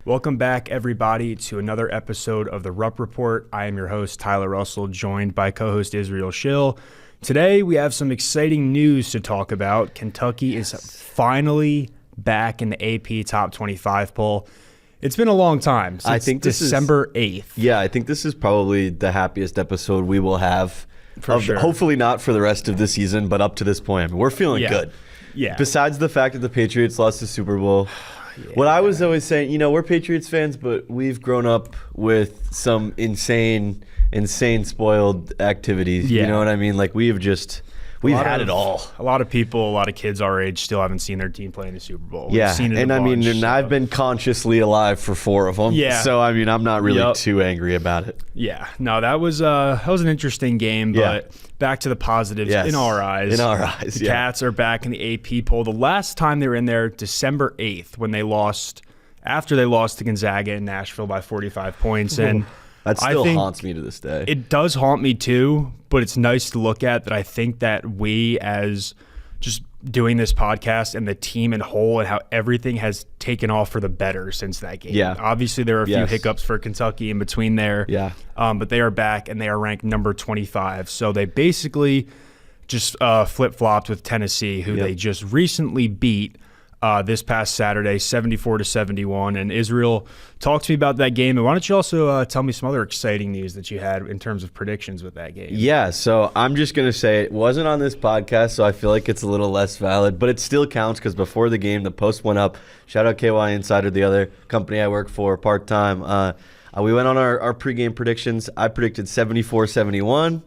Welcome back, everybody, to another episode of the Rupp Report. I am your host, Tyler Russell, joined by co-host Israel Schill. Today, we have some exciting news to talk about. Kentucky is finally back in the AP Top 25 poll. It's been a long time, since I think December 8th. Yeah, I think this is probably the happiest episode we will have. For sure. Hopefully not for the rest of the season, but up to this point, I mean, we're feeling good. Yeah. Besides the fact that the Patriots lost the Super Bowl. Yeah. What I was always saying, you know, we're Patriots fans, but we've grown up with some insane spoiled activities. Yeah. You know what I mean? Like we've had it all. A lot of people, a lot of kids our age still haven't seen their team play in the Super Bowl. Yeah, We've seen it and a I mean, bunch, and I've been consciously alive for 4 of them. Yeah. So I mean, I'm not really too angry about it. Yeah, no, that was an interesting game, but back to the positives in our eyes. In our eyes, the Cats are back in the AP poll. The last time they were in there, December 8th, when they lost, after they lost to Gonzaga in Nashville by 45 points. And that still haunts me to this day. It does haunt me too, but it's nice to look at that. I think that we, as just doing this podcast and the team in whole and how everything has taken off for the better since that game. Yeah. Obviously, there are a few hiccups for Kentucky in between there. Yeah. But they are back and they are ranked number 25. So they basically just flip-flopped with Tennessee, who they just recently beat this past Saturday, 74-71. And Israel, talk to me about that game. And why don't you also tell me some other exciting news that you had in terms of predictions with that game? Yeah, so I'm just going to say it wasn't on this podcast, so I feel like it's a little less valid, but it still counts because before the game, the post went up. Shout out KY Insider, the other company I work for part-time. We went on our pregame predictions. I predicted 74-71.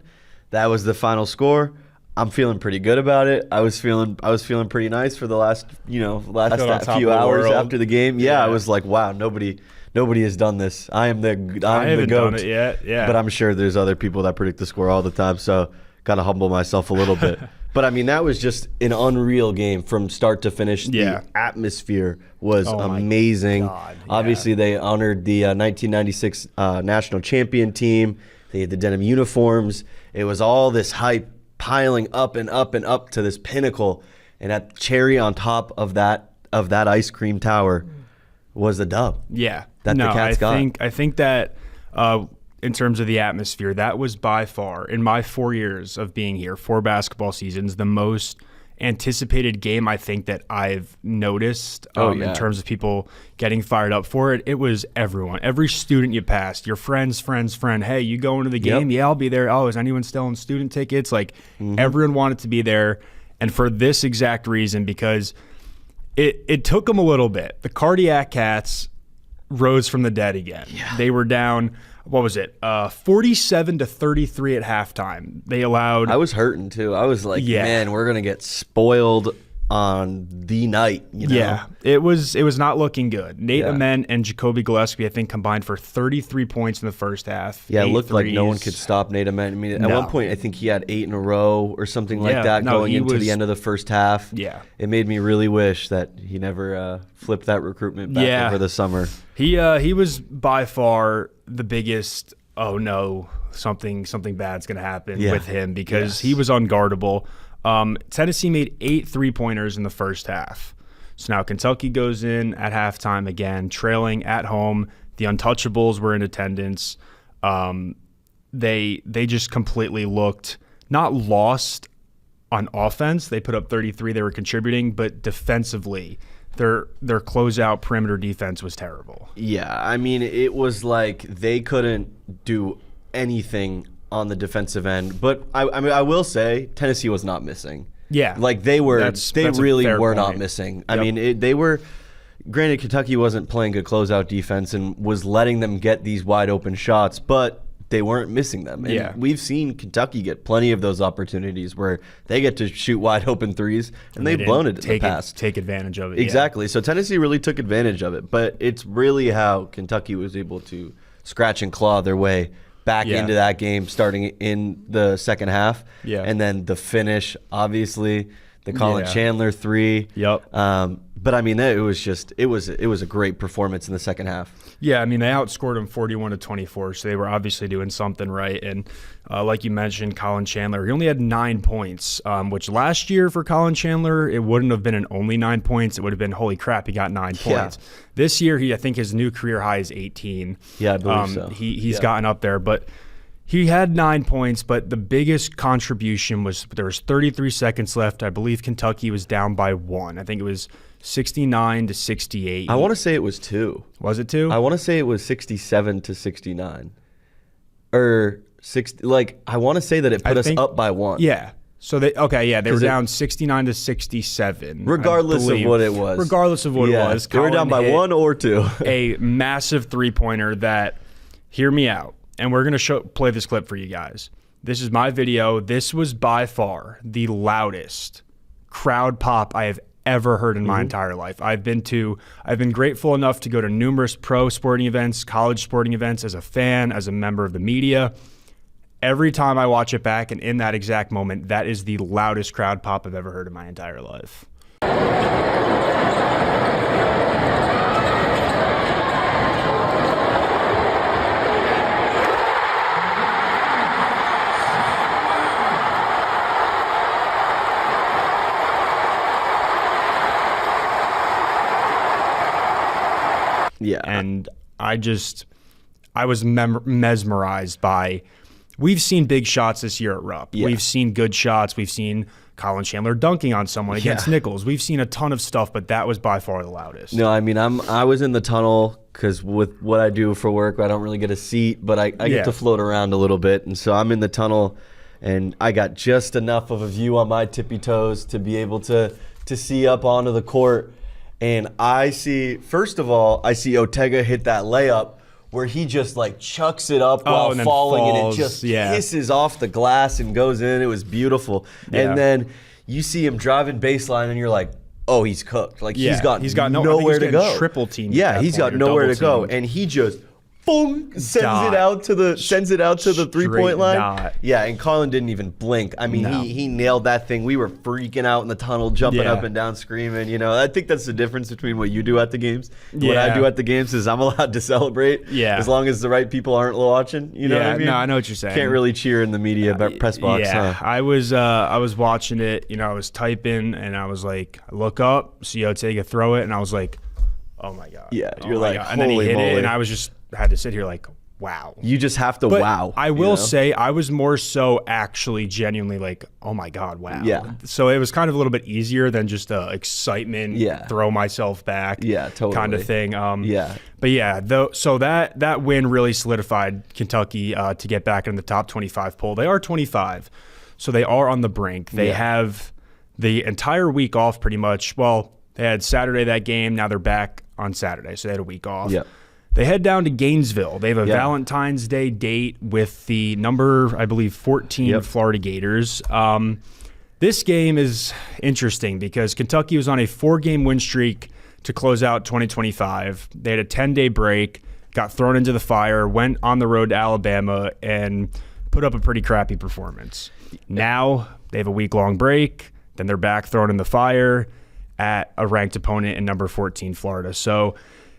That was the final score. I'm feeling pretty good about it. I was feeling pretty nice for the last few hours after the game. Yeah, I was like, wow, nobody has done this. I haven't the GOAT. Done it yet. Yeah. But I'm sure there's other people that predict the score all the time, so got to humble myself a little bit. But I mean, that was just an unreal game from start to finish. The atmosphere was amazing. Obviously, they honored the 1996 national champion team. They had the denim uniforms. It was all this hype piling up and up and up to this pinnacle, and that cherry on top of that ice cream tower was the dub. Yeah, that the Cats got. I think that in terms of the atmosphere, that was by far, in my 4 years of being here, 4 basketball seasons, the most anticipated game I think that I've noticed in terms of people getting fired up for it. It was everyone, every student you passed, your friend's friend. Hey, you going to the game? Yeah, I'll be there. Oh, is anyone selling student tickets? Like everyone wanted to be there, and for this exact reason, because it took them a little bit. The cardiac Cats rose from the dead again. Yeah. They were down. What was it? 47-33 at halftime. They allowed. I was hurting too. I was like, man, we're gonna get spoiled on the night. You know? Yeah, it was not looking good. Nate Amen and Jacoby Gillespie, I think, combined for 33 points in the first half. Yeah, it looked like no one could stop Nate Amen. I mean, at one point, I think he had 8 in a row or something like that going into the end of the first half. Yeah, it made me really wish that he never flipped that recruitment back over the summer. He was by far the biggest, oh no, something bad's going to happen with him, because he was unguardable. Tennessee made 8 3-pointers in the first half. So now Kentucky goes in at halftime again, trailing at home. The Untouchables were in attendance. They just completely looked not lost on offense. They put up 33. They were contributing, but defensively, their closeout perimeter defense was terrible. Yeah, I mean, it was like they couldn't do anything on the defensive end. But I will say Tennessee was not missing. Yeah, like they were. They really were not missing. I mean, they were. Granted, Kentucky wasn't playing good closeout defense and was letting them get these wide open shots, but they weren't missing them. And we've seen Kentucky get plenty of those opportunities where they get to shoot wide open threes, and they've blown it in the past. Take advantage of it. Exactly. So Tennessee really took advantage of it, but it's really how Kentucky was able to scratch and claw their way back into that game starting in the second half. Yeah. And then the finish, obviously, the Colin Chandler 3. Yep. But I mean, it was a great performance in the second half. Yeah, I mean, they outscored them 41-24, so they were obviously doing something right. And like you mentioned, Colin Chandler, he only had 9 points, which last year for Colin Chandler, it wouldn't have been an only 9 points. It would have been, holy crap, he got 9 points. This year, I think his new career high is 18. Yeah, I believe so. He's gotten up there, but he had 9 points, but the biggest contribution was there was 33 seconds left. I believe Kentucky was down by 1. I think it was 69-68. I want to say it was 2. Was it 2? I want to say it was 67-69. Or 60. Like, I want to say that it put us up by 1. Yeah. So they were down 69-67. Regardless of what it was. Regardless of what it was. They were down by 1 or 2. A massive three-pointer that, hear me out, and we're going to play this clip for you guys. This is my video. This was by far the loudest crowd pop I have ever heard in my entire life. I've been grateful enough to go to numerous pro sporting events, college sporting events as a fan, as a member of the media. Every time I watch it back, and in that exact moment, that is the loudest crowd pop I've ever heard in my entire life. Yeah. And I was mesmerized by, we've seen big shots this year at Rupp. Yeah. We've seen good shots. We've seen Colin Chandler dunking on someone against Nichols. We've seen a ton of stuff, but that was by far the loudest. No, I mean, I was in the tunnel because with what I do for work, I don't really get a seat, but I get to float around a little bit. And so I'm in the tunnel, and I got just enough of a view on my tippy toes to be able to see up onto the court. And I see, first of all, Ortega hit that layup where he just like chucks it up while falling, and it just hisses off the glass and goes in. It was beautiful. Yeah. And then you see him driving baseline, and you're like, oh, he's cooked. Like he's got nowhere to go. Triple team. Yeah, he's got nowhere to go, and he just boom, sends it out to the 3-point line. Yeah, and Colin didn't even blink. I mean, he nailed that thing. We were freaking out in the tunnel, jumping up and down, screaming. You know, I think that's the difference between what you do at the games. What I do at the games is I'm allowed to celebrate as long as the right people aren't watching. You know what I mean? No, I know what you're saying. Can't really cheer in the media press box. Yeah, huh? I was watching it. You know, I was typing, and I was like, look up, see Ortega throw it, and I was like, oh my god. Yeah, you're like, and then he hit it, and I was just had to sit here like, wow. You just have to wow. I will say I was more so actually genuinely like, oh my god, wow. Yeah. So it was kind of a little bit easier than just excitement, throw myself back, totally kind of thing. But yeah, so that win really solidified Kentucky to get back in the top 25 poll. They are 25, so they are on the brink. They have the entire week off pretty much. Well, they had Saturday that game. Now they're back on Saturday, so they had a week off. Yep. They head down to Gainesville. They have a Valentine's Day date with the number, I believe, 14 Florida Gators. This game is interesting because Kentucky was on a 4-game win streak to close out 2025. They had a 10-day break, got thrown into the fire, went on the road to Alabama, and put up a pretty crappy performance. Now they have a week-long break. Then they're back thrown in the fire at a ranked opponent in number 14 Florida. So,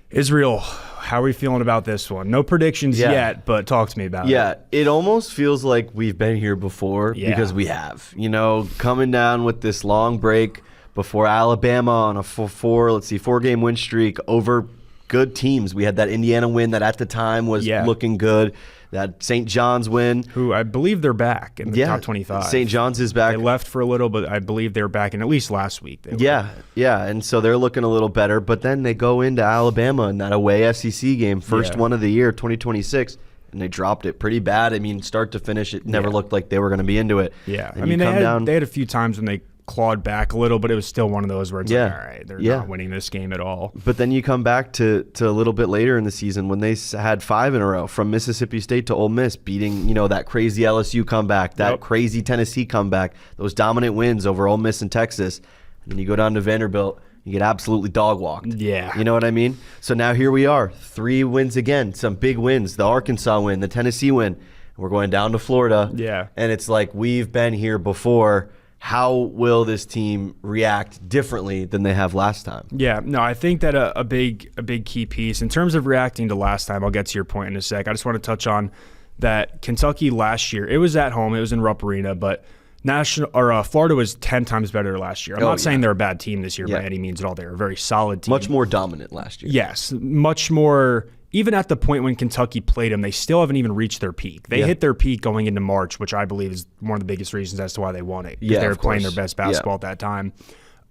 Israel, how are we feeling about this one? No predictions yet, but talk to me about it. Yeah, it almost feels like we've been here before because we have. You know, coming down with this long break before Alabama on a 4-game win streak over good teams. We had that Indiana win that at the time was looking good. That St. John's win. Who I believe they're back in the top 25. St. John's is back. They left for a little, but I believe they're back in at least last week. Yeah, and so they're looking a little better. But then they go into Alabama in that away SEC game, first one of the year, 2026, and they dropped it pretty bad. I mean, start to finish, it never looked like they were going to be into it. Yeah, I mean, they had a few times when they clawed back a little, but it was still one of those where it's like, all right, they're not winning this game at all. But then you come back to a little bit later in the season when they had 5 in a row from Mississippi State to Ole Miss, beating, you know, that crazy LSU comeback, that crazy Tennessee comeback, those dominant wins over Ole Miss and Texas. And then you go down to Vanderbilt, you get absolutely dog walked. Yeah. You know what I mean? So now here we are, 3 wins again, some big wins, the Arkansas win, the Tennessee win. We're going down to Florida. Yeah. And it's like we've been here before. how will this team react differently than they have last time? Yeah, no, I think that a big key piece in terms of reacting to last time, I'll get to your point in a sec. I just want to touch on that Kentucky last year, it was at home, it was in Rupp Arena, but Florida was 10 times better last year. I'm not saying they're a bad team this year by any means at all. They're a very solid team. Much more dominant last year. Yes, much more. Even at the point when Kentucky played them, they still haven't even reached their peak. They hit their peak going into March, which I believe is one of the biggest reasons as to why they won it. Yeah, they were playing their best basketball at that time.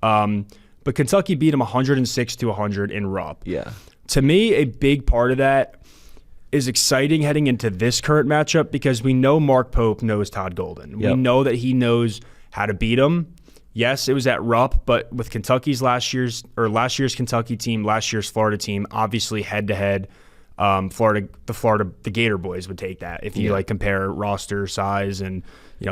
But Kentucky beat them 106-100 in Rupp. Yeah. To me, a big part of that is exciting heading into this current matchup because we know Mark Pope knows Todd Golden. We know that he knows how to beat him. Yes, it was at Rupp, but with Kentucky's last year's Kentucky team, last year's Florida team, obviously head-to-head, the Gator boys would take that if you compare roster size and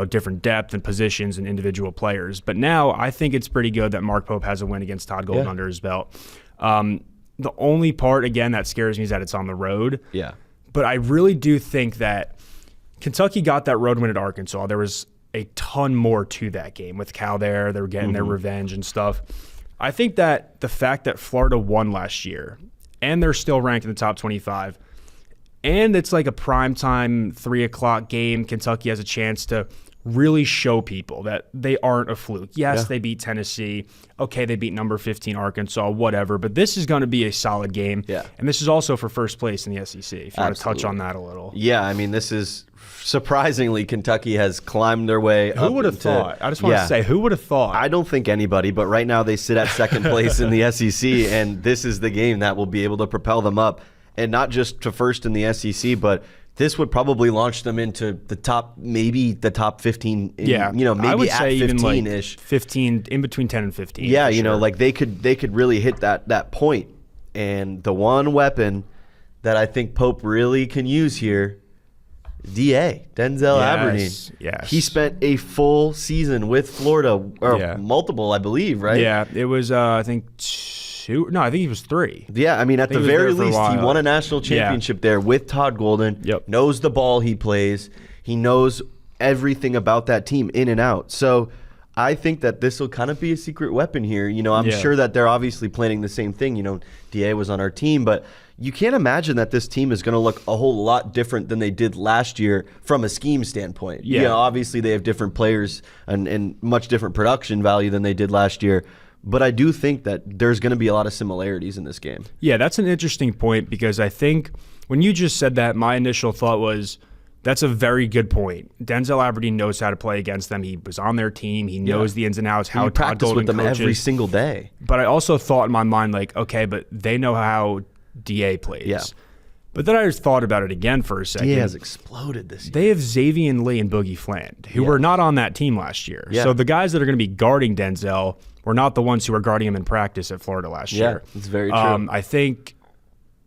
different depth and positions and individual players. But now I think it's pretty good that Mark Pope has a win against Todd Golden under his belt. The only part again that scares me is that it's on the road. Yeah. But I really do think that Kentucky got that road win at Arkansas. There was a ton more to that game with Cal there. They were getting their revenge and stuff. I think that the fact that Florida won last year and they're still ranked in the top 25 and it's like a primetime 3 o'clock game, Kentucky has a chance to really show people that they aren't a fluke. Yes, they beat Tennessee. Okay, they beat number 15 Arkansas, whatever. But this is going to be a solid game. Yeah. And this is also for first place in the SEC, if you want to touch on that a little. Yeah, I mean, this is surprisingly, Kentucky has climbed their way up. Who would have thought? I just want to say, who would have thought? I don't think anybody, but right now they sit at second place in the SEC, and this is the game that will be able to propel them up, and not just to first in the SEC, but this would probably launch them into the top, maybe the top 15. Maybe I would at say 15-ish. Even 15, in between 10 and 15. Yeah, like they could really hit that point. And the one weapon that I think Pope really can use here, Denzel Aberdeen. Yes. He spent a full season with Florida, or multiple, I believe, right? Yeah, it was, I think, 2. No, I think he was 3. Yeah, I mean, at the very least, he won a national championship there with Todd Golden. Yep. Knows the ball he plays. He knows everything about that team in and out. So I think that this will kind of be a secret weapon here. I'm sure that they're obviously planning the same thing. DA was on our team, but you can't imagine that this team is going to look a whole lot different than they did last year from a scheme standpoint. Yeah. Obviously they have different players and much different production value than they did last year. But I do think that there's going to be a lot of similarities in this game. Yeah, that's an interesting point because I think when you just said that, my initial thought was that's a very good point. Denzel Aberdeen knows how to play against them. He was on their team. He knows the ins and outs, how Todd Golden with them coaches. Every single day. But I also thought in my mind, okay, but they know how DA plays. Yeah. But then I just thought about it again for a second. DA has exploded this year. They have Xavier Lee and Boogie Fland, who were not on that team last year. Yeah. So the guys that are going to be guarding Denzel were not the ones who were guarding him in practice at Florida last year. Yeah, it's very true. I think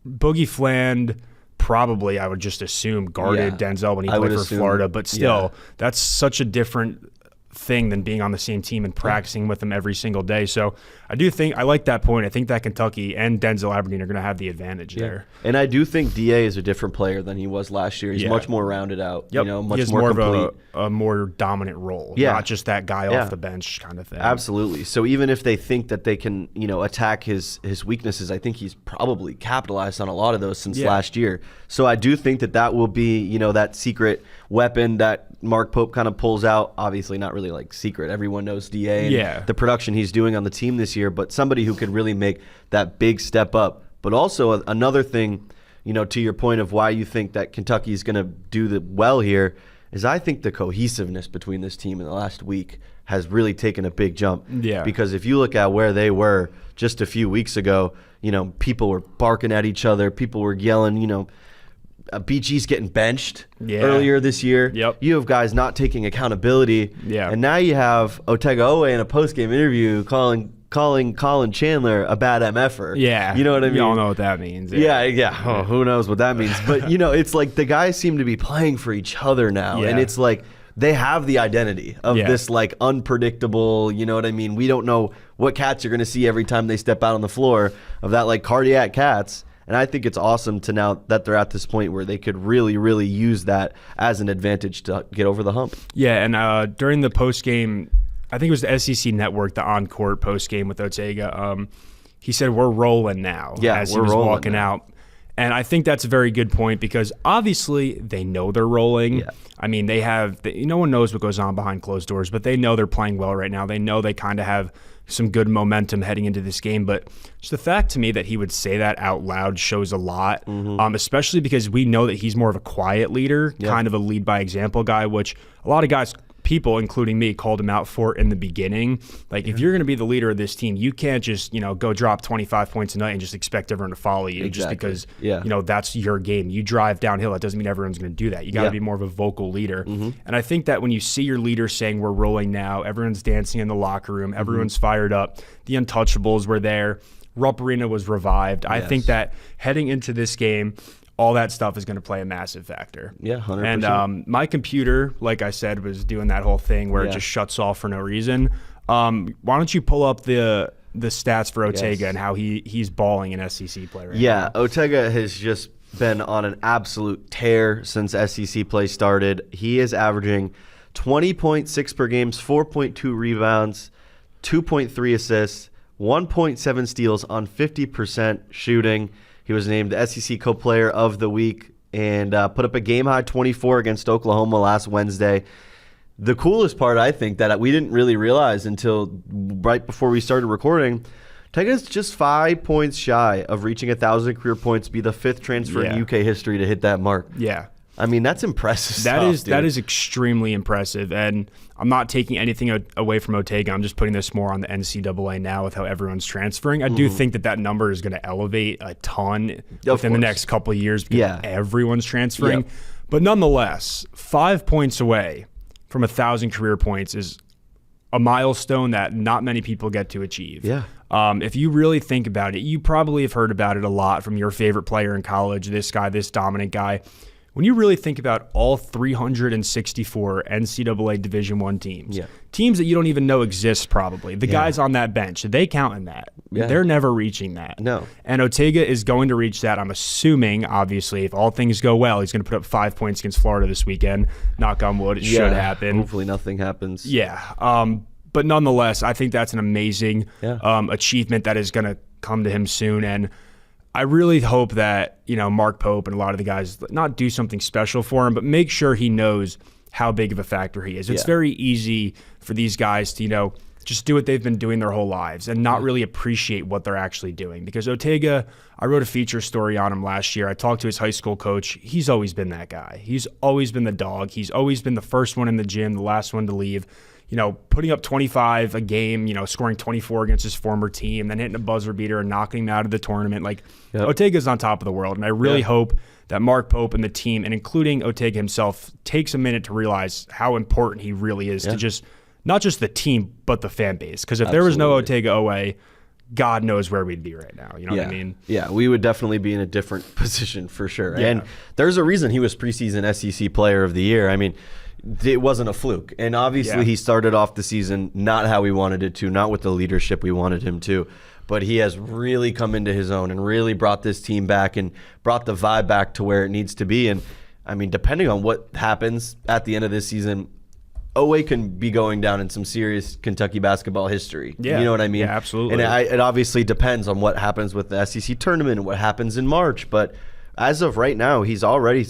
Boogie Fland probably, I would just assume, guarded Denzel when he played for Florida. But still, that's such a different thing than being on the same team and practicing with them every single day. So I do think I like that point. I think that Kentucky and Denzel Aberdeen are going to have the advantage there. And I do think DA is a different player than he was last year. He's much more rounded out. Yep. Much he has more complete. Of a more dominant role. Not just that guy off the bench kind of thing. Absolutely. So even if they think that they can, attack his weaknesses, I think he's probably capitalized on a lot of those since last year. So I do think that will be, that secret weapon that Mark Pope kind of pulls out. Obviously not really like secret. Everyone knows DA and the production he's doing on the team this year, but somebody who could really make that big step up. But also another thing, to your point of why you think that Kentucky is going to do well here is I think the cohesiveness between this team in the last week has really taken a big jump. Yeah. Because if you look at where they were just a few weeks ago, people were barking at each other. People were yelling, BG's getting benched earlier this year. Yep. You have guys not taking accountability. Yeah. And now you have Otega-Owe in a post-game interview calling Colin Chandler a bad MFer. Yeah. You know what I mean? You all know what that means. Yeah. Oh, who knows what that means? But, it's like the guys seem to be playing for each other now. Yeah. And it's like they have the identity of this like unpredictable, you know what I mean? We don't know what cats you're going to see every time they step out on the floor of that like cardiac cats. And I think it's awesome to now that they're at this point where they could really, really use that as an advantage to get over the hump. Yeah, and during the post-game I think it was the SEC Network, the on-court post-game with Ortega. He said, "We're rolling now," as he was walking out. And I think that's a very good point because obviously they know they're rolling. Yeah. I mean, no one knows what goes on behind closed doors, but they know they're playing well right now. They know they kind of have some good momentum heading into this game. But just the fact to me that he would say that out loud shows a lot, especially because we know that he's more of a quiet leader, kind of a lead by example guy, which a lot of people, including me, called him out for in the beginning. Like, if you're going to be the leader of this team, you can't just, go drop 25 points a night and just expect everyone to follow you just because, that's your game. You drive downhill. That doesn't mean everyone's going to do that. You got to be more of a vocal leader. And I think that when you see your leader saying, "We're rolling now," everyone's dancing in the locker room. Everyone's fired up. The Untouchables were there. Rupp Arena was revived. I think that heading into this game, all that stuff is going to play a massive factor. Yeah, 100%. And my computer, like I said, was doing that whole thing where it just shuts off for no reason. Why don't you pull up the stats for Ortega and how he's balling an SEC play right now? Yeah, Ortega has just been on an absolute tear since SEC play started. He is averaging 20.6 per game, 4.2 rebounds, 2.3 assists, 1.7 steals on 50% shooting. He was named the SEC Co-Player of the Week and put up a game-high 24 against Oklahoma last Wednesday. The coolest part, I think, that we didn't really realize until right before we started recording, Ortega's just 5 points shy of reaching 1,000 career points, be the fifth transfer in UK history to hit that mark. Yeah. I mean, that's impressive That is extremely impressive, and I'm not taking anything away from Ortega. I'm just putting this more on the NCAA now with how everyone's transferring. I do think that number is going to elevate a ton within the next couple of years because everyone's transferring. Yep. But nonetheless, 5 points away from 1,000 career points is a milestone that not many people get to achieve. Yeah. If you really think about it, you probably have heard about it a lot from your favorite player in college, this guy, this dominant guy. When you really think about all 364 NCAA Division I teams, teams that you don't even know exist probably, the guys on that bench, they count in that. Yeah. They're never reaching that. No. And Ortega is going to reach that. I'm assuming, obviously, if all things go well, he's going to put up 5 points against Florida this weekend. Knock on wood, it should happen. Hopefully nothing happens. Yeah. But nonetheless, I think that's an amazing achievement that is going to come to him soon. And I really hope that, Mark Pope and a lot of the guys not do something special for him, but make sure he knows how big of a factor he is. It's very easy for these guys to, just do what they've been doing their whole lives and not really appreciate what they're actually doing. Because Ortega, I wrote a feature story on him last year. I talked to his high school coach. He's always been that guy. He's always been the dog. He's always been the first one in the gym, the last one to leave. Putting up 25 a game, scoring 24 against his former team, then hitting a buzzer beater and knocking him out of the tournament. Ortega's on top of the world. And I really hope that Mark Pope and the team, and including Ortega himself, takes a minute to realize how important he really is to just, not just the team, but the fan base. Because if there was no Ortega Owe, God knows where we'd be right now. You know what I mean? Yeah, we would definitely be in a different position for sure. Yeah. And there's a reason he was preseason SEC Player of the Year. I mean, it wasn't a fluke. And obviously he started off the season not how we wanted it to, not with the leadership we wanted him to. But he has really come into his own and really brought this team back and brought the vibe back to where it needs to be. And, I mean, depending on what happens at the end of this season, Owe can be going down in some serious Kentucky basketball history. Yeah. You know what I mean? Yeah, absolutely. And it obviously depends on what happens with the SEC tournament and what happens in March. But as of right now, he's already,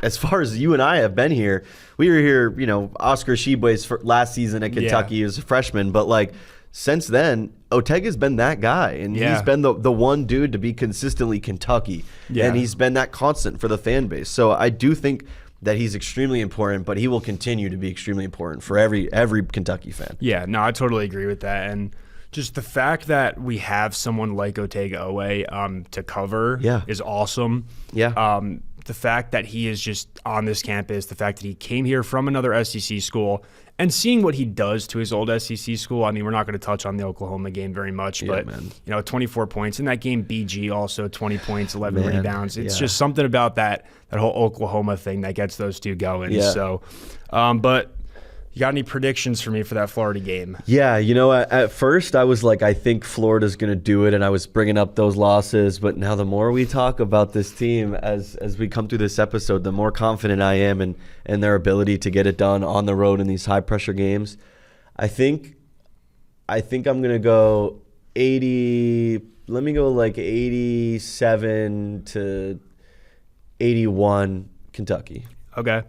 as far as you and I have been here, we were here, Oscar Tshiebwe's last season at Kentucky as a freshman. But, since then, Ortega's been that guy. And he's been the one dude to be consistently Kentucky. Yeah. And he's been that constant for the fan base. So I do think that he's extremely important, but he will continue to be extremely important for every Kentucky fan. Yeah, no, I totally agree with that. And just the fact that we have someone like Ortega Owe to cover is awesome. Yeah. The fact that he is just on this campus, the fact that he came here from another SEC school, and seeing what he does to his old SEC school. I mean, we're not going to touch on the Oklahoma game very much, but 24 points in that game. BG also 20 points, 11 rebounds. It's just something about that whole Oklahoma thing that gets those two going. Yeah. So, but you got any predictions for me for that Florida game? Yeah, at first I was like, I think Florida's going to do it, and I was bringing up those losses. But now the more we talk about this team as we come through this episode, the more confident I am in their ability to get it done on the road in these high-pressure games. I think I think I'm going to go 80. Let me go like 87 to 81 Kentucky. Okay.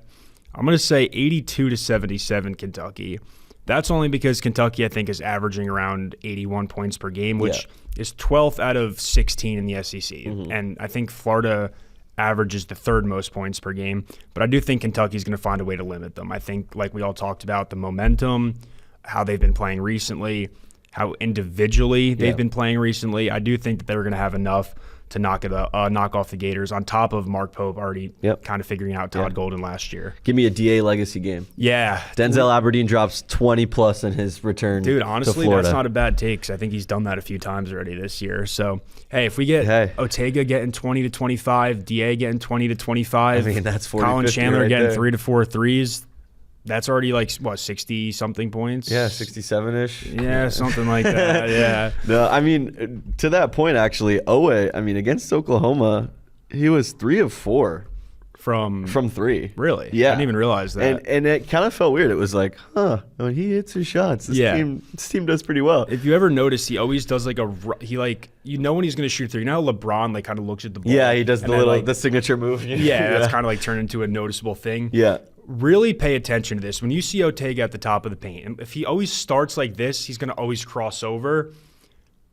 I'm going to say 82 to 77 Kentucky. That's only because Kentucky, I think, is averaging around 81 points per game, which is 12th out of 16 in the SEC. Mm-hmm. And I think Florida averages the third most points per game. But I do think Kentucky's going to find a way to limit them. I think, like we all talked about, the momentum, how they've been playing recently, how individually they've been playing recently. I do think that they're going to have enough to knock off the Gators, on top of Mark Pope already kind of figuring out Todd Golden last year. Give me a DA legacy game. Yeah. Denzel Aberdeen drops 20-plus in his return Dude, honestly, to Florida. That's not a bad take, because I think he's done that a few times already this year. So, hey, if we get Otega getting 20 to 25, DA getting 20 to 25, I mean, that's 40, Colin 50 Chandler right getting there. 3 to 4 threes, that's already like, what, 60-something points? Yeah, 67-ish. Yeah, something like that, yeah. No, I mean, to that point, actually, Owe, I mean, against Oklahoma, he was 3 of 4 from 3. Really? Yeah. I didn't even realize that. And it kind of felt weird. It was like, when he hits his shots, this team does pretty well. If you ever notice, he always does like when he's going to shoot 3. You know how LeBron like kind of looks at the ball? Yeah, he does the signature move. Yeah, that's kind of like turned into a noticeable thing. Yeah. Really pay attention to this. When you see Otega at the top of the paint, if he always starts like this, he's going to always cross over.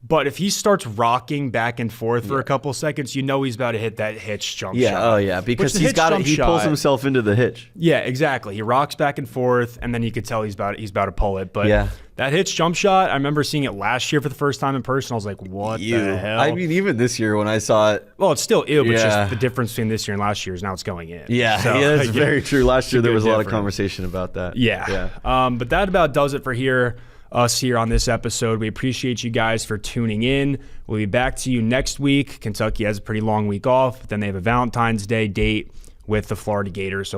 But if he starts rocking back and forth for a couple seconds, you know he's about to hit that hitch jump shot. Yeah, oh yeah, because he pulls himself into the hitch. Yeah, exactly. He rocks back and forth, and then you could tell he's about to pull it. But that hitch jump shot, I remember seeing it last year for the first time in person. I was like, what the hell? I mean, even this year when I saw it. Well, it's still ew, but just the difference between this year and last year is now it's going in. Yeah, so, that's very true. Last year there was a lot of difference. conversation about that. Yeah. But that about does it for us here on this episode. We appreciate you guys for tuning in. We'll be back to you next week. Kentucky has a pretty long week off, but then they have a Valentine's Day date with the Florida Gators. So